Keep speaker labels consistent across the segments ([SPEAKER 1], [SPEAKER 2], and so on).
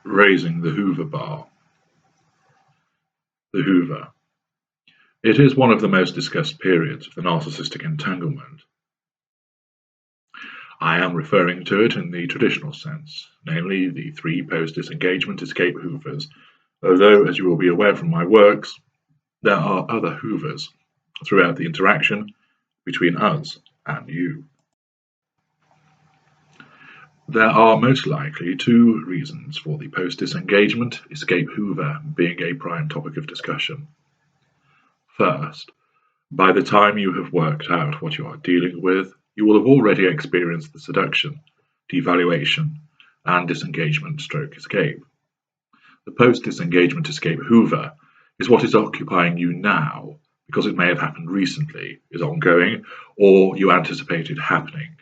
[SPEAKER 1] Raising the Hoover Bar. The Hoover. It is one of the most discussed periods of the narcissistic entanglement. I am referring to it in the traditional sense, namely the three post-disengagement escape Hoovers, although, as you will be aware from my works, there are other Hoovers throughout the interaction between us and you. There are most likely two reasons for the post-disengagement escape Hoover being a prime topic of discussion. First, by the time you have worked out what you are dealing with, you will have already experienced the seduction, devaluation, and disengagement/escape. The post-disengagement escape Hoover is what is occupying you now because it may have happened recently, is ongoing, or you anticipate it happening.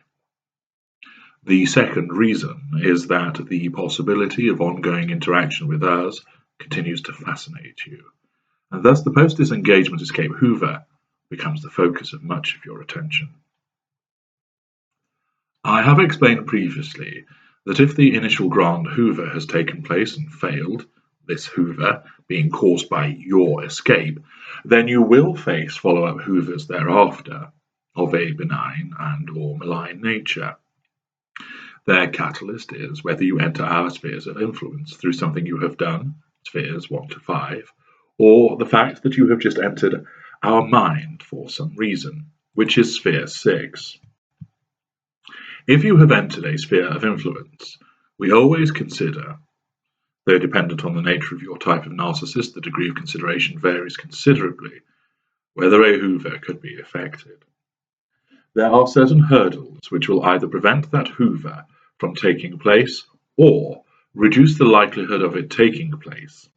[SPEAKER 1] The second reason is that the possibility of ongoing interaction with us continues to fascinate you, and thus the post-disengagement escape Hoover becomes the focus of much of your attention. I have explained previously that if the initial grand Hoover has taken place and failed, this Hoover being caused by your escape, then you will face follow-up Hoovers thereafter of a benign and/or malign nature. Their catalyst is whether you enter our spheres of influence through something you have done, spheres 1 to 5, or the fact that you have just entered our mind for some reason, which is sphere 6. If you have entered a sphere of influence, we always consider, though dependent on the nature of your type of narcissist, the degree of consideration varies considerably, whether a Hoover could be affected. There are certain hurdles which will either prevent that Hoover from taking place or reduce the likelihood of it taking place.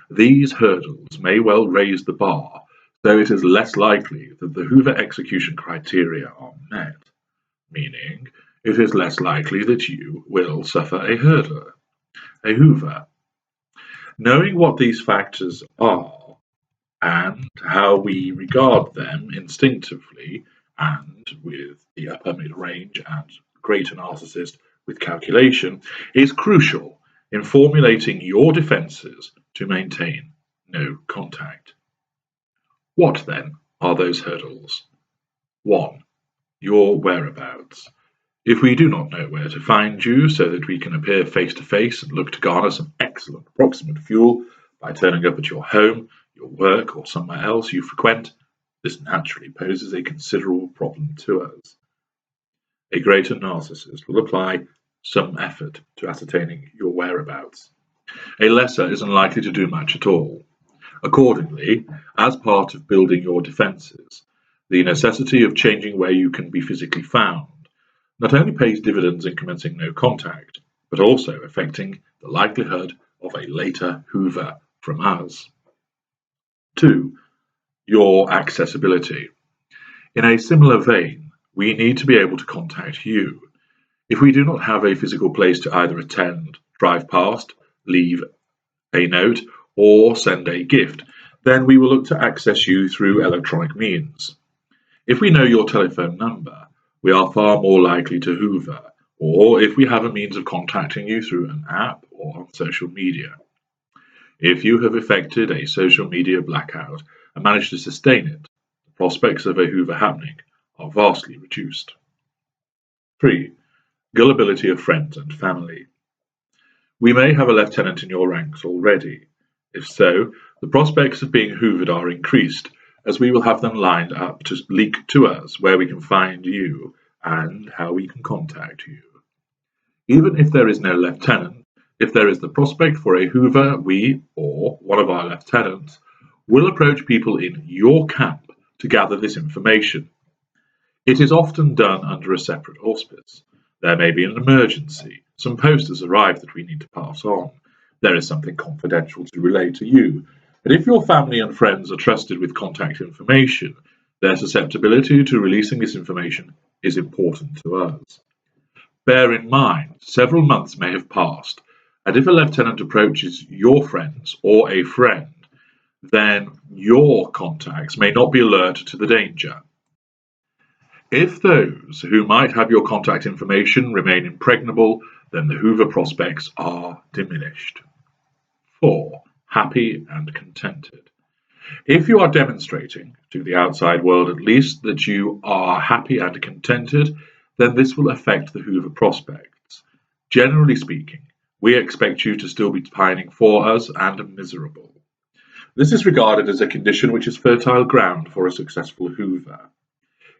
[SPEAKER 1] These hurdles may well raise the bar, though it is less likely that the Hoover execution criteria are met, meaning it is less likely that you will suffer a Hoover. Knowing what these factors are and how we regard them instinctively and with the upper mid-range and greater narcissist with calculation is crucial in formulating your defenses to maintain no contact. What then are those hurdles? 1. Your whereabouts. If we do not know where to find you so that we can appear face to face and look to garner some excellent proximate fuel by turning up at your home, your work, or somewhere else you frequent, this naturally poses a considerable problem to us. A greater narcissist will apply some effort to ascertaining your whereabouts. A lesser is unlikely to do much at all. Accordingly, as part of building your defenses, the necessity of changing where you can be physically found not only pays dividends in commencing no contact, but also affecting the likelihood of a later Hoover from us. 2. Your accessibility. In a similar vein, we need to be able to contact you. If we do not have a physical place to either attend, drive past, leave a note, or send a gift, then we will look to access you through electronic means. If we know your telephone number, we are far more likely to Hoover, or if we have a means of contacting you through an app or on social media. If you have effected a social media blackout and managed to sustain it, the prospects of a Hoover happening are vastly reduced. 3. Gullibility of friends and family. We may have a lieutenant in your ranks already. If so, the prospects of being hoovered are increased, as we will have them lined up to leak to us where we can find you and how we can contact you. Even if there is no lieutenant, if there is the prospect for a Hoover, we, or one of our lieutenants, will approach people in your camp to gather this information. It is often done under a separate auspice. There may be an emergency, some post has arrived that we need to pass on, there is something confidential to relay to you, and if your family and friends are trusted with contact information, their susceptibility to releasing this information is important to us. Bear in mind, several months may have passed, and if a lieutenant approaches your friends or a friend, then your contacts may not be alerted to the danger. If those who might have your contact information remain impregnable, then the Hoover prospects are diminished. 4. Happy and contented. If you are demonstrating, to the outside world at least, that you are happy and contented, then this will affect the Hoover prospects. Generally speaking, we expect you to still be pining for us and miserable. This is regarded as a condition which is fertile ground for a successful Hoover.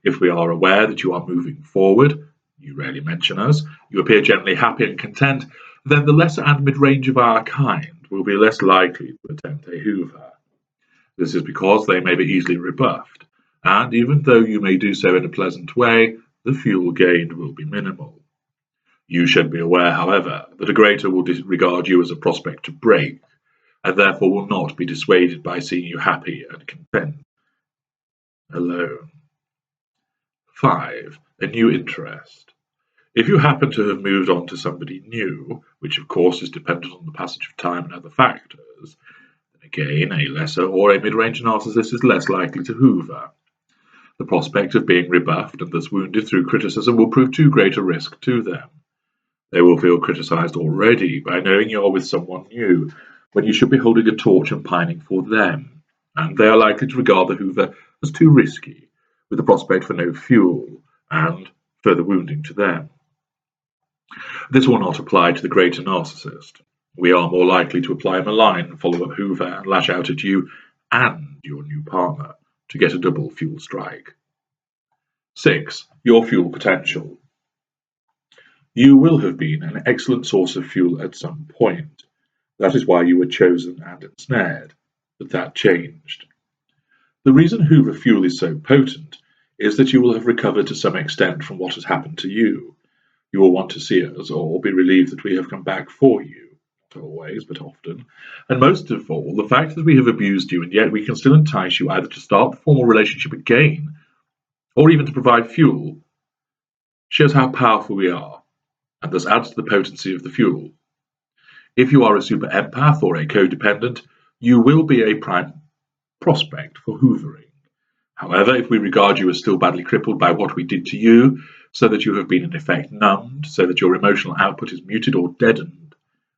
[SPEAKER 1] If we are aware that you are moving forward, you rarely mention us, you appear generally happy and content, then the lesser and mid-range of our kind will be less likely to attempt a Hoover. This is because they may be easily rebuffed, and even though you may do so in a pleasant way, the fuel gained will be minimal. You should be aware, however, that a greater will regard you as a prospect to break, and therefore will not be dissuaded by seeing you happy and content alone. 5. A new interest. If you happen to have moved on to somebody new, which of course is dependent on the passage of time and other factors, then again a lesser or a mid-range narcissist is less likely to Hoover. The prospect of being rebuffed and thus wounded through criticism will prove too great a risk to them. They will feel criticized already by knowing you are with someone new, when you should be holding a torch and pining for them, and they are likely to regard the Hoover as too risky, with the prospect for no fuel, and further wounding to them. This will not apply to the greater narcissist. We are more likely to apply a malign follow-up Hoover and lash out at you and your new partner to get a double fuel strike. 6. Your fuel potential. You will have been an excellent source of fuel at some point. That is why you were chosen and ensnared, but that changed. The reason Hoover fuel is so potent is that you will have recovered to some extent from what has happened to you. You will want to see us or be relieved that we have come back for you, not always, but often. And most of all, the fact that we have abused you and yet we can still entice you either to start the formal relationship again or even to provide fuel shows how powerful we are, and thus adds to the potency of the fuel. If you are a super empath or a codependent, you will be a prime prospect for hoovering. However, if we regard you as still badly crippled by what we did to you, so that you have been in effect numbed, so that your emotional output is muted or deadened,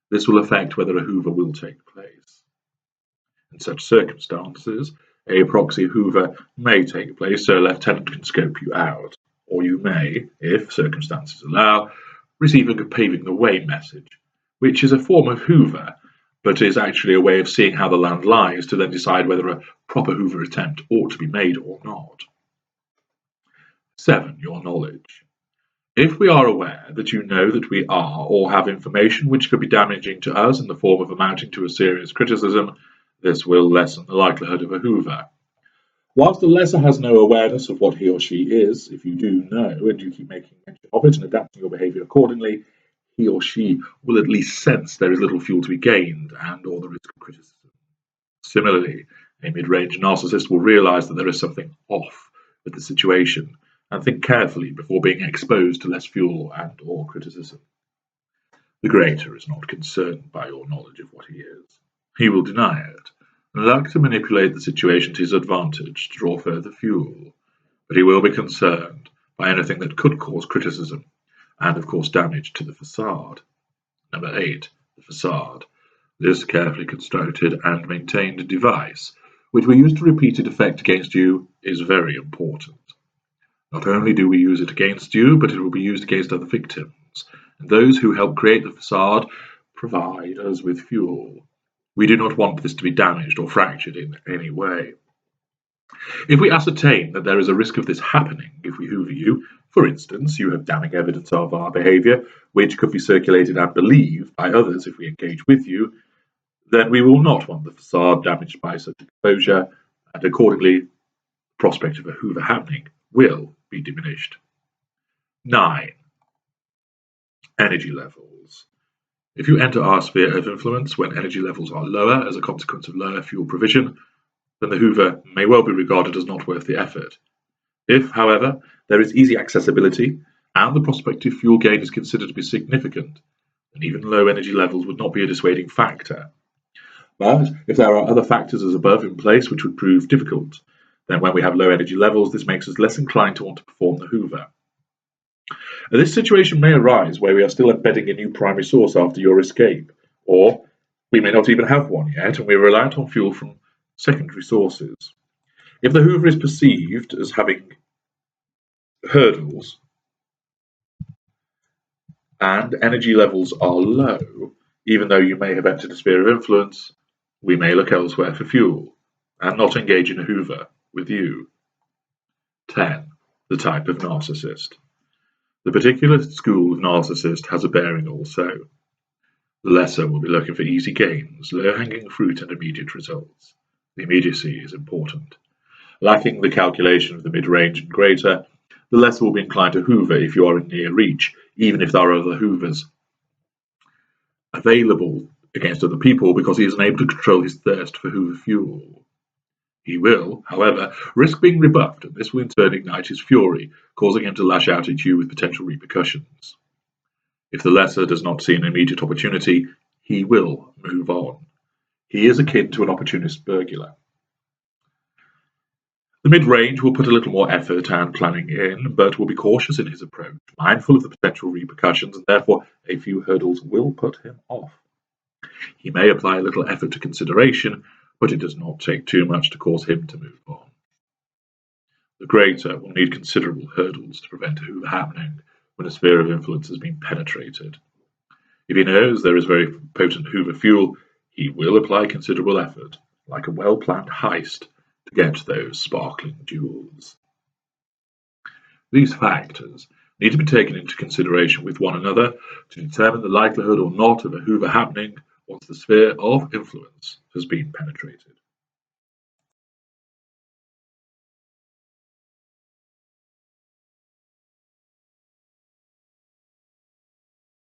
[SPEAKER 1] this will affect whether a Hoover will take place. In such circumstances, a proxy Hoover may take place so a lieutenant can scope you out, or you may, if circumstances allow, receive a paving the way message, which is a form of Hoover, but is actually a way of seeing how the land lies to then decide whether a proper Hoover attempt ought to be made or not. 7. Your knowledge. If we are aware that you know that we are or have information which could be damaging to us in the form of amounting to a serious criticism, this will lessen the likelihood of a Hoover. Whilst the lesser has no awareness of what he or she is, if you do know and you keep making mention of it and adapting your behaviour accordingly, he or she will at least sense there is little fuel to be gained and or the risk of criticism. Similarly, a mid-range narcissist will realise that there is something off with the situation and think carefully before being exposed to less fuel and or criticism. The greater is not concerned by your knowledge of what he is. He will deny it and like to manipulate the situation to his advantage to draw further fuel, but he will be concerned by anything that could cause criticism and of course damage to the facade. Number 8. The facade. This carefully constructed and maintained device, which we use to repeated effect against you, is very important. Not only do we use it against you, but it will be used against other victims, and those who help create the facade provide us with fuel. We do not want this to be damaged or fractured in any way. If we ascertain that there is a risk of this happening if we Hoover you, for instance, you have damning evidence of our behaviour, which could be circulated and believed by others if we engage with you, then we will not want the facade damaged by such exposure, and accordingly, the prospect of a Hoover happening will be diminished. 9. Energy levels. If you enter our sphere of influence when energy levels are lower as a consequence of lower fuel provision, then the Hoover may well be regarded as not worth the effort. If, however, there is easy accessibility and the prospective fuel gain is considered to be significant, then even low energy levels would not be a dissuading factor. But if there are other factors as above in place which would prove difficult, Then when we have low energy levels, this makes us less inclined to want to perform the hoover. Now, this situation may arise where we are still embedding a new primary source after your escape, or we may not even have one yet, and we are reliant on fuel from secondary sources. If the hoover is perceived as having hurdles and energy levels are low, even though you may have entered a sphere of influence, we may look elsewhere for fuel and not engage in a hoover with you. 10. The type of narcissist. The particular school of narcissist has a bearing also. The lesser will be looking for easy gains, low-hanging fruit and immediate results. The immediacy is important. Lacking the calculation of the mid-range and greater, the lesser will be inclined to hoover if you are in near reach, even if there are other hoovers available against other people, because he is unable to control his thirst for hoover fuel. He will, however, risk being rebuffed, and this will in turn ignite his fury, causing him to lash out at you with potential repercussions. If the lesser does not see an immediate opportunity, he will move on. He is akin to an opportunist burglar. The mid-range will put a little more effort and planning in, but will be cautious in his approach, mindful of the potential repercussions, and therefore a few hurdles will put him off. He may apply a little effort to consideration, but it does not take too much to cause him to move on. The greater will need considerable hurdles to prevent a hoover happening when a sphere of influence has been penetrated. If he knows there is very potent hoover fuel, he will apply considerable effort, like a well-planned heist, to get those sparkling jewels. These factors need to be taken into consideration with one another to determine the likelihood or not of a hoover happening once the sphere of influence has been penetrated.